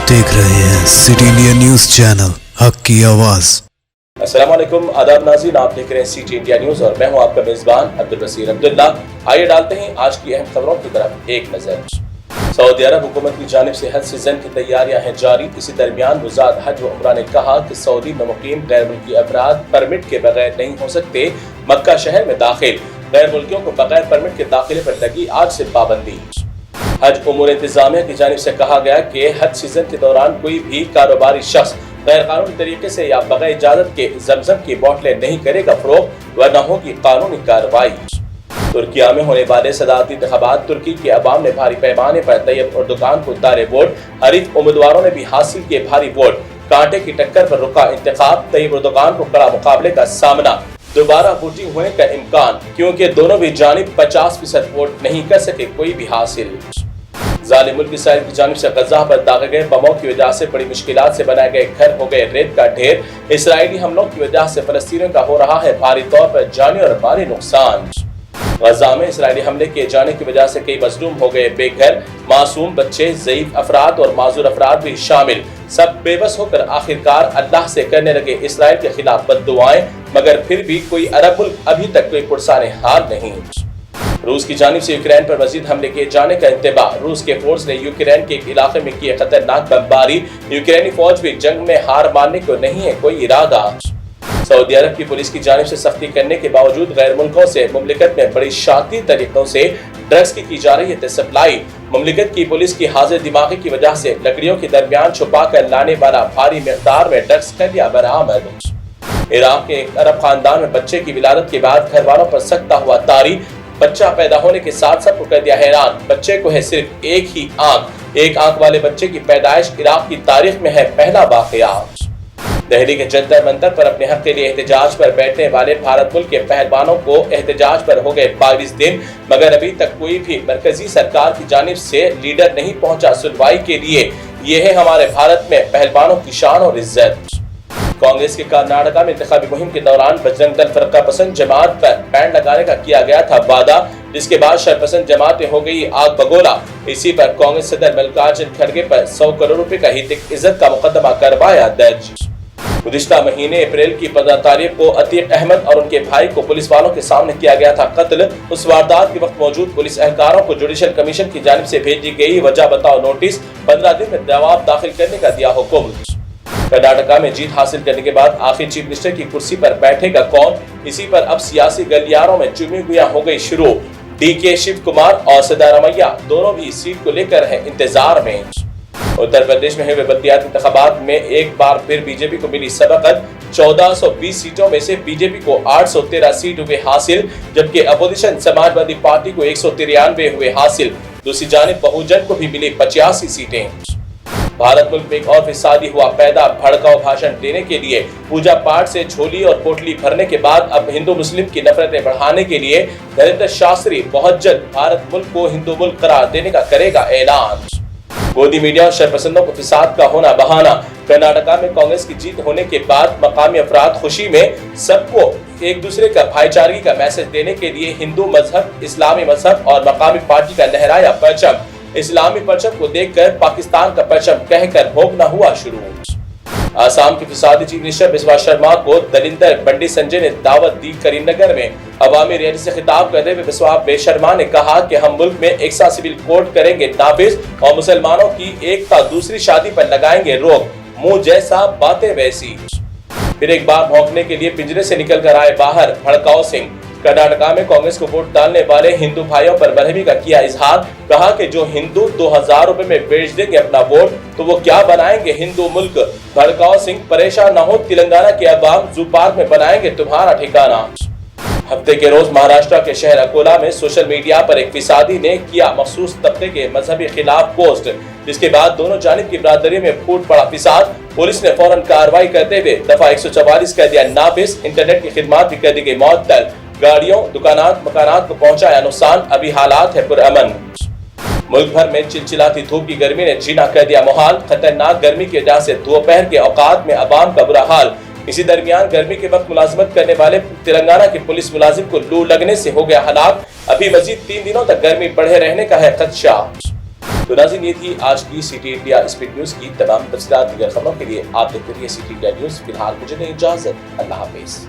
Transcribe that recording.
आप देख रहे हैं सिटी इंडिया न्यूज चैनल हक की आवाज। अस्सलाम वालेकुम, आदाब नाज़रीन, आप देख रहे हैं सिटी इंडिया न्यूज और मैं हूं आपका मेजबान अब्दुल बसीर अब्दुल्ला। आइए डालते हैं आज की अहम खबरों की तरफ एक नजर। सऊदी अरब हुकूमत की जानिब से हज सीजन की तैयारियां हैं जारी। इसी दरमियान वज़ारत हज व उम्रा ने कहा कि सऊदी में मुकीम गैर मुल्की अफराद परमिट के बगैर नहीं हो सकते मक्का शहर में दाखिल। गैर मुल्कियों को बगैर परमिट के दाखिले पर लगी आज से पाबंदी। हज उमूर इंतजामिया की जानिब से कहा गया कि हज सीजन के दौरान कोई भी कारोबारी शख्स गैर कानूनी तरीके से या बगैर इजाजत के जमजम की बोतलें नहीं करेगा फरोख्त, वरना होगी कानूनी कार्रवाई। तुर्किया में होने वाले सदारती इंतखाबात, तुर्की के अवाम ने भारी पैमाने पर तैयब एर्दोगान को उतारे वोट। हरीफ उम्मीदवारों ने भी हासिल किए भारी वोट। कांटे की टक्कर पर रुका इंतखाब, तैयब एर्दोगान को कड़ा मुकाबले का सामना। दोबारा वोटिंग होने का इम्कान, क्योंकि दोनों भी जानिब 50% वोट नहीं कर सके कोई भी हासिल। जालिम मुल्क इसराइल की जानिब से गजा पर दागे गए बमों की वजह से बड़ी मुश्किलात से बनाए गए घर हो गए रेत का ढेर। इसराइली हमलों की वजह से फलस्तीनियों का हो रहा है भारी तौर पर जानी और माली नुकसान। गजा में इसराइली हमले किए जाने की वजह से कई मजलूम हो गए बेघर, मासूम बच्चे, ज़ईफ अफराद और माजूर अफराद भी शामिल। सब बेबस होकर आखिरकार अल्लाह से करने लगे इसराइल के खिलाफ बद्दुआएं, मगर फिर भी कोई अरब मुल्क अभी तक कोई पुरसाने हाल नहीं। रूस की जानिब से यूक्रेन पर मजीद हमले किए जाने का इंतबाह। रूस के फोर्स ने यूक्रेन के एक इलाके में की खतरनाक बमबारी। यूक्रेनी फौज भी जंग में हार मानने को नहीं है कोई इरादा। सऊदी अरब की पुलिस की जानिब से सख्ती करने के बावजूद गैर मुल्कों से मुमलिकत में बड़ी शाती तरीकों से ड्रग्स की जा रही है सप्लाई। मुमलिकत की पुलिस की हाजिर दिमागी की वजह से लकड़ियों के दरमियान छुपा कर लाने वाला भारी मिकदार में ड्रग्स कर लिया बरामद। इराक के एक अरब खानदान में बच्चे की विलादत के बाद घर वालों पर सख्ता हुआ तारी। बच्चा पैदा होने के साथ सबको कर दिया हैरान। बच्चे को है सिर्फ एक ही आंख। एक आंख वाले बच्चे की पैदाइश इराक की तारीख में है पहला वाकया। दिल्ली के जंतर मंतर पर अपने हक के लिए एहतजाज पर बैठने वाले भारत मुल्क के पहलवानों को एहतजाज पर हो गए 22 दिन, मगर अभी तक कोई भी मरकजी सरकार की जानिब से लीडर नहीं पहुंचा सुनवाई के लिए। ये है हमारे भारत में पहलवानों की शान और इज्जत। कांग्रेस के कर्नाटका में इंतखाबी मुहिम के दौरान बजरंग दल फरका पसंद जमात पर बैन लगाने का किया गया था वादा, जिसके बाद शरपसंद जमातें हो गई आग बगोला। इसी पर कांग्रेस सदर मल्लिकार्जुन खड़गे पर 100 करोड़ रुपए का हितक इज्जत का मुकदमा करवाया दर्ज। गुज़िश्ता महीने अप्रैल की 15 तारीख को अतीक अहमद और उनके भाई को पुलिस वालों के सामने किया गया था कत्ल। उस वारदात के वक्त मौजूद पुलिस एहलकारों को जुडिशल कमीशन की जानिब से भेजी गई वजह बताओ नोटिस। 15 दिन में जवाब दाखिल करने का दिया हुक्म। कर्नाटका में जीत हासिल करने के बाद आखिर चीफ मिनिस्टर की कुर्सी पर बैठेगा कौन? इसी पर अब सियासी गलियारों में चुगलियां हो गई शुरू। डीके शिव कुमार और सिद्धारमैया दोनों भी सीट को लेकर हैं इंतजार में। उत्तर प्रदेश में हुए बल्दियाती इंतखाबात में एक बार फिर बीजेपी को मिली सबकत। 1420 सीटों में से बीजेपी को 813 सीट हुए हासिल, जबकि अपोजिशन समाजवादी पार्टी को 193 हुए हासिल। दूसरी जानिब बहुजन को भी मिली 85 सीटें। भारत मुल्क में एक और फिसादी हुआ पैदा। भड़काऊ भाषण देने के लिए पूजा पाठ से झोली और पोटली भरने के बाद अब हिंदू मुस्लिम की नफरतें बढ़ाने के लिए नरेंद्र शास्त्री बहुत जल्द भारत मुल्क को हिंदू मुल्क करार देने का करेगा ऐलान। गोदी मीडिया और शरपसंदों को फिसाद का होना बहाना। कर्नाटका में कांग्रेस की जीत होने के बाद मकामी अफराद खुशी में सबको एक दूसरे का भाईचारगी का मैसेज देने के लिए हिंदू मजहब, इस्लामी मजहब और मकामी पार्टी का लहराया परचम। इस्लामी परचम को देखकर पाकिस्तान का परचम कहकर भोंकना हुआ शुरू। आसाम के फिसादी चीफ मिनिस्टर बिस्वा शर्मा को दलिंदर बंडी संजय ने दावत दी करीमनगर में। अवामी रैली से खिताब करते हुए बिस्वा शर्मा ने कहा कि हम मुल्क में एक सा सिविल कोड करेंगे नाफिज और मुसलमानों की एकता दूसरी शादी पर लगाएंगे रोक। मुंह जैसा बातें वैसी। फिर एक बार भौंकने के लिए पिंजरे से निकल कर आए बाहर भड़काऊ सिंह। कर्नाटका में कांग्रेस को वोट डालने वाले हिंदू भाइयों पर बरहमी का किया इजहार। कहा कि जो हिंदू 2000 रुपए में बेच देंगे अपना वोट तो वो क्या बनाएंगे हिंदू मुल्क। भड़काऊ सिंह परेशान न हो, तेलंगाना के अवाम जू पार्क में बनाएंगे तुम्हारा ठिकाना। हफ्ते के रोज महाराष्ट्र के शहर अकोला में सोशल मीडिया पर एक फिसादी ने किया मखसूस तबके के मजहबी खिलाफ पोस्ट, जिसके बाद दोनों जानिब की बरादरी में फूट पड़ा फिसाद। पुलिस ने फौरन कार्रवाई करते हुए दफा 144 कर दिया नाफिज। इंटरनेट की खिदमत भी कर दी गई मअतल। गाड़ियों, दुकानात, मकानात को पहुंचाया नुकसान। अभी हालात है पुरअमन। मुल्क भर में चिलचिलाती धूप की गर्मी ने जीना कर दिया मुहाल। खतरनाक गर्मी की वजह से दोपहर के औकात में अवाम का बुरा हाल। इसी दरमियान गर्मी के वक्त मुलाजमत करने वाले तेलंगाना के पुलिस मुलाजिम को लू लगने से हो गया हलाक। अभी मजीद 3 दिनों तक गर्मी बढ़े रहने का है खदशा। تو ناظرین، یہ تھی آج کی سٹی انڈیا اسپیڈ نیوز کی تمام تفصیلات۔ دیگر خبروں کے لیے آپ دیکھتے رہیے سٹی انڈیا نیوز۔ فی الحال مجھے دیں اجازت، اللہ حافظ۔